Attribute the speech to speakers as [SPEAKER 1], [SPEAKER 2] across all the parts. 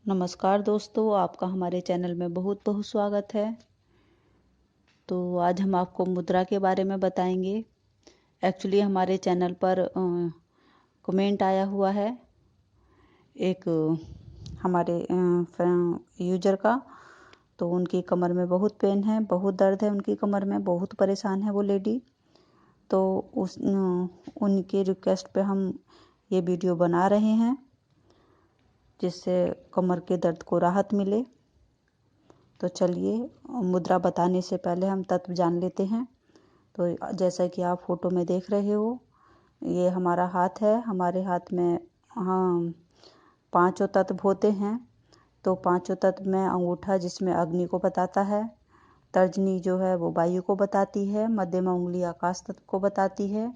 [SPEAKER 1] नमस्कार दोस्तों, आपका हमारे चैनल में बहुत बहुत स्वागत है। तो आज हम आपको मुद्रा के बारे में बताएंगे। एक्चुअली हमारे चैनल पर कमेंट आया हुआ है एक हमारे यूजर का। तो उनकी कमर में बहुत पेन है, बहुत दर्द है उनकी कमर में, बहुत परेशान है वो लेडी। तो उनके रिक्वेस्ट पे हम ये वीडियो बना रहे हैं जिससे कमर के दर्द को राहत मिले। तो चलिए, मुद्रा बताने से पहले हम तत्व जान लेते हैं। तो जैसा कि आप फोटो में देख रहे हो, ये हमारा हाथ है। हमारे हाथ में पांचों तत्व होते हैं। तो पांचों तत्व में अंगूठा जिसमें अग्नि को बताता है, तर्जनी जो है वो वायु को बताती है, मध्यमा उंगली आकाश तत्व को बताती है,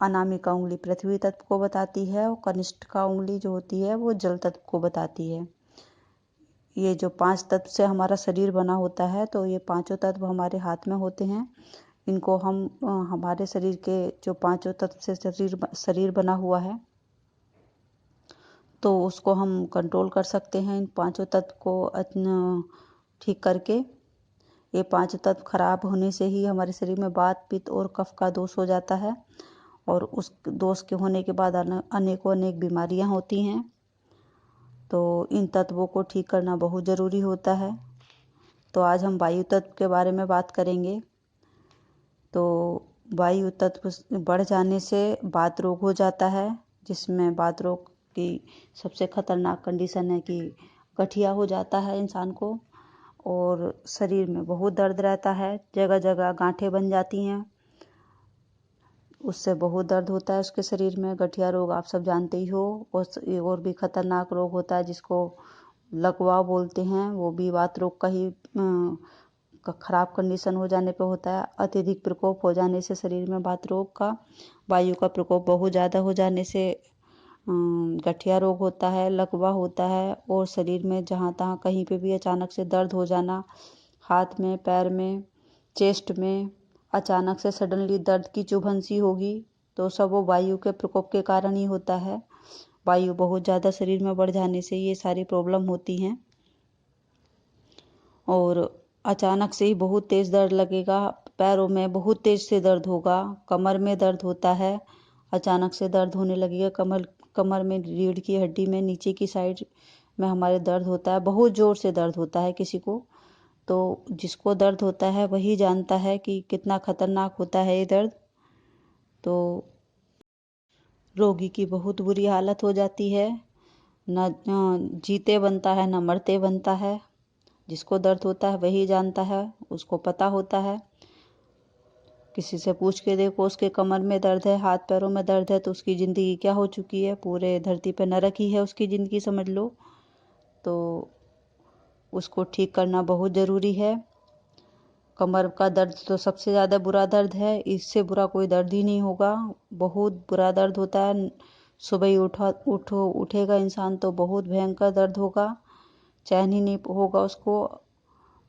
[SPEAKER 1] अनामिका उंगली पृथ्वी तत्व को बताती है और कनिष्ठिका उंगली जो होती है वो जल तत्व को बताती है। ये जो पांच तत्व से हमारा शरीर बना होता है, तो ये पांचों तत्व हमारे हाथ में होते हैं। इनको हम हमारे शरीर के जो पांचों तत्व से शरीर बना हुआ है, तो उसको हम कंट्रोल कर सकते हैं इन पांचों तत्व को ठीक करके। ये पांच तत्व खराब होने से ही हमारे शरीर में वात, पित्त और कफ का दोष हो जाता है, और उस दोष के होने के बाद अनेकों अनेक बीमारियां होती हैं। तो इन तत्वों को ठीक करना बहुत ज़रूरी होता है। तो आज हम वायु तत्व के बारे में बात करेंगे। तो वायु तत्व बढ़ जाने से वात रोग हो जाता है, जिसमें वात रोग की सबसे खतरनाक कंडीशन है कि गठिया हो जाता है इंसान को, और शरीर में बहुत दर्द रहता है, जगह जगह गांठें बन जाती हैं, उससे बहुत दर्द होता है उसके शरीर में। गठिया रोग आप सब जानते ही हो। और भी खतरनाक रोग होता है जिसको लकवा बोलते हैं, वो भी वात रोग का ही खराब कंडीशन हो जाने पे होता है। अत्यधिक प्रकोप हो जाने से शरीर में वात रोग का, वायु का प्रकोप बहुत ज़्यादा हो जाने से गठिया रोग होता है, लकवा होता है, और शरीर में जहाँ तहाँ कहीं पे भी अचानक से दर्द हो जाना, हाथ में, पैर में, चेस्ट में अचानक से सडनली दर्द की चुभन सी होगी, तो सब वो वायु के प्रकोप के कारण ही होता है। वायु बहुत ज़्यादा शरीर में बढ़ जाने से ये सारी प्रॉब्लम होती हैं। और अचानक से ही बहुत तेज़ दर्द लगेगा, पैरों में बहुत तेज़ से दर्द होगा, कमर में दर्द होता है, अचानक से दर्द होने लगेगा कमर में, रीढ़ की हड्डी में, नीचे की साइड में हमारे दर्द होता है, बहुत ज़ोर से दर्द होता है किसी को। तो जिसको दर्द होता है वही जानता है कि कितना खतरनाक होता है ये दर्द। तो रोगी की बहुत बुरी हालत हो जाती है, न जीते बनता है न मरते बनता है। जिसको दर्द होता है वही जानता है, उसको पता होता है। किसी से पूछ के देखो उसके कमर में दर्द है, हाथ पैरों में दर्द है, तो उसकी ज़िंदगी क्या हो चुकी है, पूरे धरती पे नरक ही है उसकी ज़िंदगी, समझ लो। तो उसको ठीक करना बहुत ज़रूरी है। कमर का दर्द तो सबसे ज़्यादा बुरा दर्द है, इससे बुरा कोई दर्द ही नहीं होगा। बहुत बुरा दर्द होता है। सुबह ही उठेगा इंसान तो बहुत भयंकर दर्द होगा, चैन ही नहीं होगा उसको,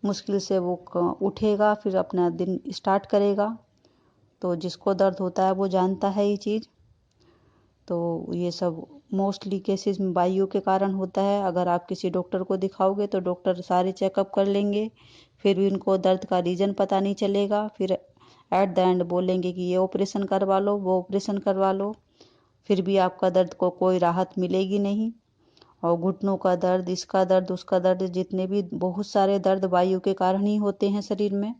[SPEAKER 1] मुश्किल से वो उठेगा, फिर अपना दिन स्टार्ट करेगा। तो जिसको दर्द होता है वो जानता है ये चीज़। तो ये सब मोस्टली केसेस में वायु के कारण होता है। अगर आप किसी डॉक्टर को दिखाओगे तो डॉक्टर सारे चेकअप कर लेंगे, फिर भी उनको दर्द का रीज़न पता नहीं चलेगा, फिर एट द एंड बोलेंगे कि ये ऑपरेशन करवा लो, वो ऑपरेशन करवा लो, फिर भी आपका दर्द को कोई राहत मिलेगी नहीं। और घुटनों का दर्द, इसका दर्द, उसका दर्द, जितने भी बहुत सारे दर्द वायु के कारण ही होते हैं शरीर में।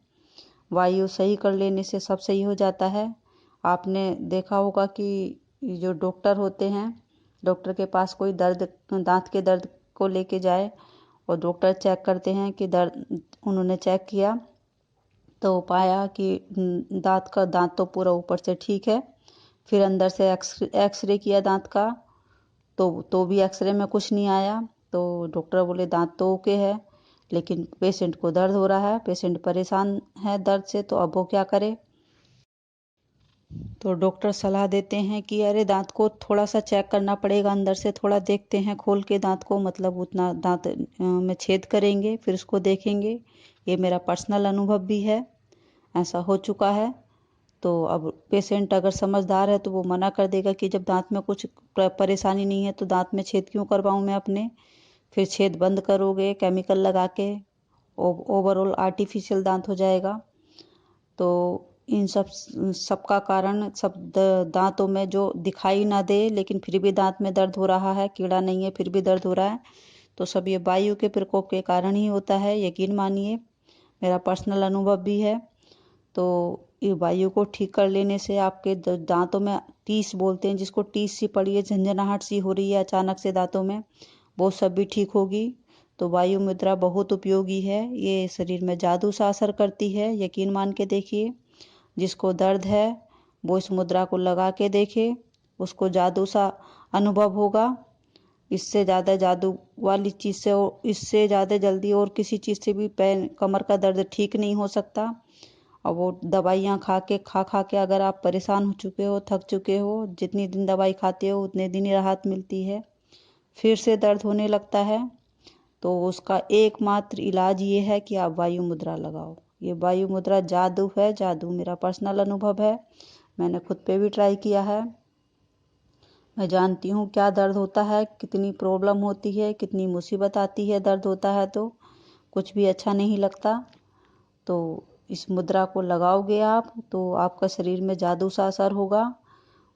[SPEAKER 1] वायु सही कर लेने से सब सही हो जाता है। आपने देखा होगा कि जो डॉक्टर होते हैं, डॉक्टर के पास कोई दांत के दर्द को लेके जाए और डॉक्टर चेक करते हैं कि दर्द, उन्होंने चेक किया तो पाया कि दांत तो पूरा ऊपर से ठीक है, फिर अंदर से एक्सरे किया दांत का, तो भी एक्सरे में कुछ नहीं आया। तो डॉक्टर बोले दांत तो ओके है, लेकिन पेशेंट को दर्द हो रहा है, पेशेंट परेशान है दर्द से, तो अब वो क्या करे। तो डॉक्टर सलाह देते हैं कि अरे दांत को थोड़ा सा चेक करना पड़ेगा, अंदर से थोड़ा देखते हैं खोल के दांत को, मतलब उतना दांत में छेद करेंगे, फिर उसको देखेंगे। ये मेरा पर्सनल अनुभव भी है, ऐसा हो चुका है। तो अब पेशेंट अगर समझदार है तो वो मना कर देगा कि जब दांत में कुछ परेशानी नहीं है तो दांत में छेद क्यों करवाऊं मैं अपने। फिर छेद बंद करोगे केमिकल लगा के, ओवरऑल आर्टिफिशियल दांत हो जाएगा। तो इन सबका कारण दांतों में जो दिखाई ना दे लेकिन फिर भी दांत में दर्द हो रहा है, कीड़ा नहीं है फिर भी दर्द हो रहा है, तो सब ये वायु के प्रकोप के कारण ही होता है। यकीन मानिए, मेरा पर्सनल अनुभव भी है। तो ये वायु को ठीक कर लेने से आपके दांतों में टीस बोलते हैं जिसको, टीस सी पड़ी है, झंझनाहट सी हो रही है अचानक से दांतों में, वो सब भी ठीक होगी। तो वायु मुद्रा बहुत उपयोगी है, ये शरीर में जादू सा असर करती है। यकीन मान के देखिए, जिसको दर्द है वो इस मुद्रा को लगा के देखे, उसको जादू सा अनुभव होगा। इससे ज़्यादा जादू वाली चीज़ से, इससे ज़्यादा जल्दी और किसी चीज़ से भी पैर कमर का दर्द ठीक नहीं हो सकता। और वो दवाइयाँ खा के अगर आप परेशान हो चुके हो, थक चुके हो, जितनी दिन दवाई खाते हो उतने दिन ही राहत मिलती है, फिर से दर्द होने लगता है। तो उसका एकमात्र इलाज ये है कि आप वायु मुद्रा लगाओ। ये वायु मुद्रा जादू है, जादू। मेरा पर्सनल अनुभव है, मैंने खुद पे भी ट्राई किया है। मैं जानती हूँ क्या दर्द होता है, कितनी प्रॉब्लम होती है, कितनी मुसीबत आती है दर्द होता है तो कुछ भी अच्छा नहीं लगता। तो इस मुद्रा को लगाओगे आप तो आपका शरीर में जादू सा असर होगा।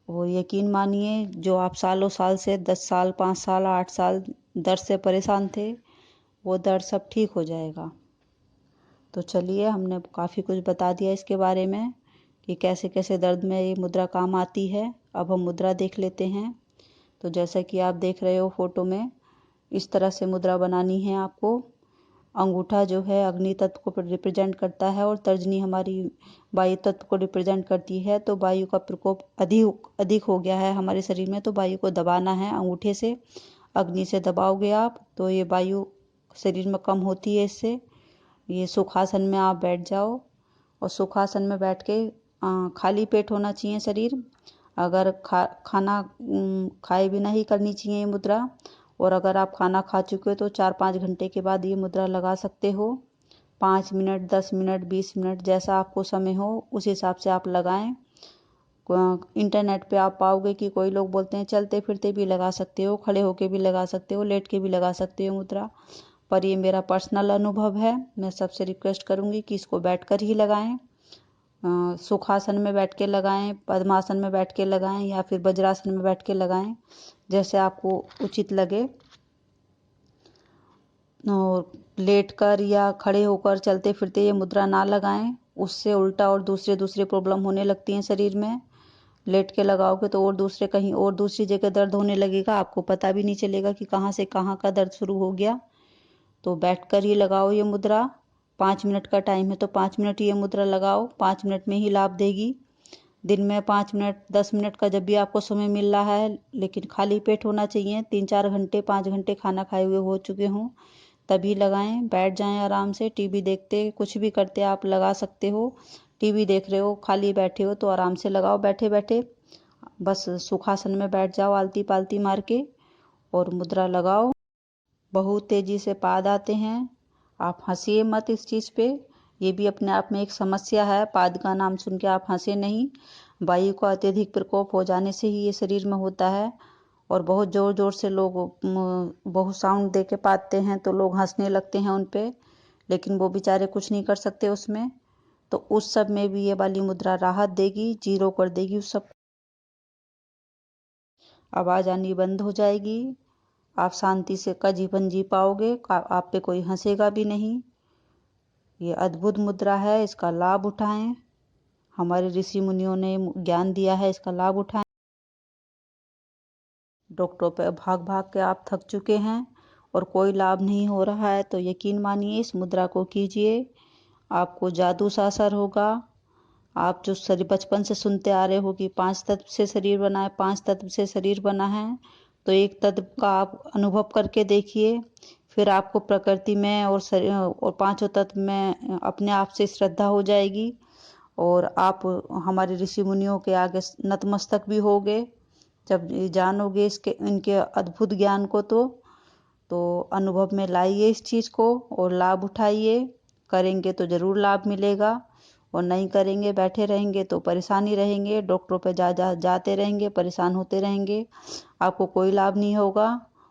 [SPEAKER 1] और यकीन मानिए, जो आप सालों साल से 10 साल 5 साल 8 साल दर्द से परेशान थे, वो दर्द सब ठीक हो जाएगा। तो चलिए, हमने काफ़ी कुछ बता दिया इसके बारे में कि कैसे कैसे दर्द में ये मुद्रा काम आती है। अब हम मुद्रा देख लेते हैं। तो जैसा कि आप देख रहे हो फोटो में, इस तरह से मुद्रा बनानी है आपको। अंगूठा जो है अग्नि तत्व को रिप्रेजेंट करता है और तर्जनी हमारी वायु तत्व को रिप्रेजेंट करती है। तो वायु का प्रकोप अधिक हो गया है हमारे शरीर में, तो वायु को दबाना है अंगूठे से। अग्नि से दबाओगे आप तो ये वायु शरीर में कम होती है इससे। ये सुखासन में आप बैठ जाओ, और सुखासन में बैठ के खाली पेट होना चाहिए शरीर। अगर खाना खाए बिना ही करनी चाहिए ये मुद्रा। और अगर आप खाना खा चुके हो तो 4-5 घंटे के बाद ये मुद्रा लगा सकते हो। 5 मिनट 10 मिनट 20 मिनट जैसा आपको समय हो उस हिसाब से आप लगाएं। इंटरनेट पे आप पाओगे कि कोई लोग बोलते हैं चलते फिरते भी लगा सकते हो, खड़े होके भी लगा सकते हो, लेट के भी लगा सकते हो मुद्रा। पर ये मेरा पर्सनल अनुभव है। मैं सबसे रिक्वेस्ट करूँगी कि इसको बैठकर ही लगाएं। सुखासन में बैठ के लगाएं, पद्मासन में बैठ के लगाएं, या फिर वज्रासन में बैठ के लगाएं, जैसे आपको उचित लगे। और लेटकर या खड़े होकर चलते फिरते ये मुद्रा ना लगाएं, उससे उल्टा और दूसरे प्रॉब्लम होने लगती हैं शरीर में। लेट के लगाओगे तो और कहीं और दूसरी जगह दर्द होने लगेगा, आपको पता भी नहीं चलेगा कि कहाँ से कहाँ का दर्द शुरू हो गया। तो बैठकर ही लगाओ ये मुद्रा। 5 मिनट का टाइम है तो 5 मिनट ये मुद्रा लगाओ, 5 मिनट में ही लाभ देगी। दिन में 5 मिनट 10 मिनट का जब भी आपको समय मिल रहा है, लेकिन खाली पेट होना चाहिए। 3-4 घंटे 5 घंटे खाना खाए हुए हो चुके हों तभी लगाएं। बैठ जाएं आराम से, टीवी देखते कुछ भी करते आप लगा सकते हो। टीवी देख रहे हो, खाली बैठे हो तो आराम से लगाओ बैठे बैठे। बस सुखासन में बैठ जाओ आलती पालती मार के और मुद्रा लगाओ। बहुत तेजी से पाद आते हैं, आप हंसिए मत इस चीज़ पे। ये भी अपने आप में एक समस्या है, पाद का नाम सुन के आप हंसे नहीं। वायु का अत्यधिक प्रकोप हो जाने से ही ये शरीर में होता है। और बहुत ज़ोर ज़ोर से लोग बहुत साउंड दे के पाते हैं तो लोग हंसने लगते हैं उन पे, लेकिन वो बेचारे कुछ नहीं कर सकते उसमें। तो उस सब में भी ये वाली मुद्रा राहत देगी, जीरो कर देगी उस सब। आवाज़ आनी बंद हो जाएगी, आप शांति से का जीवन जी पाओगे, आप पे कोई हंसेगा भी नहीं। ये अद्भुत मुद्रा है, इसका लाभ उठाएं। हमारे ऋषि मुनियों ने ज्ञान दिया है, इसका लाभ उठाएं। डॉक्टरों पे भाग भाग के आप थक चुके हैं और कोई लाभ नहीं हो रहा है तो यकीन मानिए इस मुद्रा को कीजिए, आपको जादू सा असर होगा। आप जो शरीर बचपन से सुनते आ रहे हो कि 5 तत्व से शरीर बना है, 5 तत्व से शरीर बना है, तो एक तत्व का आप अनुभव करके देखिए। फिर आपको प्रकृति में और 5 तत्व में अपने आप से श्रद्धा हो जाएगी और आप हमारे ऋषि मुनियों के आगे नतमस्तक भी होगे जब जानोगे इनके अद्भुत ज्ञान को। तो अनुभव में लाइए इस चीज़ को और लाभ उठाइए। करेंगे तो ज़रूर लाभ मिलेगा, और नहीं करेंगे बैठे रहेंगे तो परेशानी रहेंगे, डॉक्टरों पे जाते रहेंगे, परेशान होते रहेंगे, आपको कोई लाभ नहीं होगा।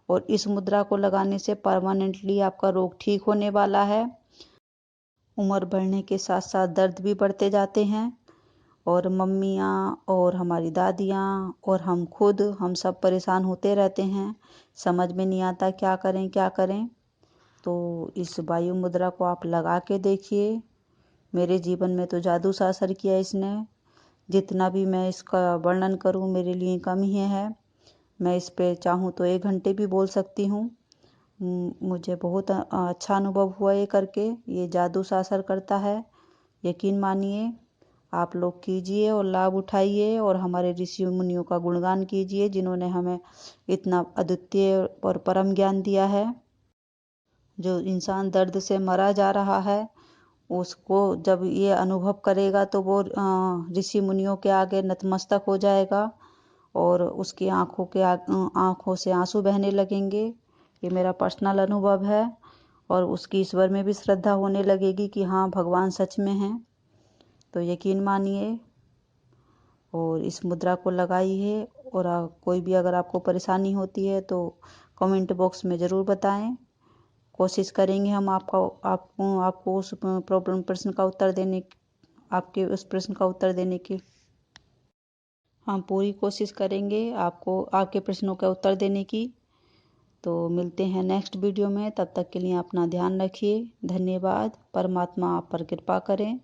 [SPEAKER 1] और इस मुद्रा को लगाने से परमानेंटली आपका रोग ठीक होने वाला है। उम्र बढ़ने के साथ साथ दर्द भी बढ़ते जाते हैं और मम्मियाँ और हमारी दादियाँ और हम सब परेशान होते रहते हैं, समझ में नहीं आता क्या करें। तो इस वायु मुद्रा को आप लगा के देखिए। मेरे जीवन में तो जादू सा असर किया इसने। जितना भी मैं इसका वर्णन करूं मेरे लिए कम ही है। मैं इस पे चाहूँ तो 1 घंटे भी बोल सकती हूँ। मुझे बहुत अच्छा अनुभव हुआ ये करके। ये जादू सा असर करता है, यकीन मानिए। आप लोग कीजिए और लाभ उठाइए और हमारे ऋषि मुनियों का गुणगान कीजिए जिन्होंने हमें इतना अद्वितीय और परम ज्ञान दिया है। जो इंसान दर्द से मरा जा रहा है उसको जब ये अनुभव करेगा तो वो ऋषि मुनियों के आगे नतमस्तक हो जाएगा और उसकी आंखों से आंसू बहने लगेंगे। ये मेरा पर्सनल अनुभव है और उसकी ईश्वर में भी श्रद्धा होने लगेगी कि हाँ भगवान सच में हैं। तो यकीन मानिए और इस मुद्रा को लगाइए। और कोई भी अगर आपको परेशानी होती है तो कमेंट बॉक्स में ज़रूर बताएं। कोशिश करेंगे हम आपको उस प्रश्न का उत्तर देने आपके उस प्रश्न का उत्तर देने की हम पूरी कोशिश करेंगे आपको आपके प्रश्नों का उत्तर देने की। तो मिलते हैं नेक्स्ट वीडियो में, तब तक के लिए अपना ध्यान रखिए। धन्यवाद। परमात्मा आप पर कृपा करें।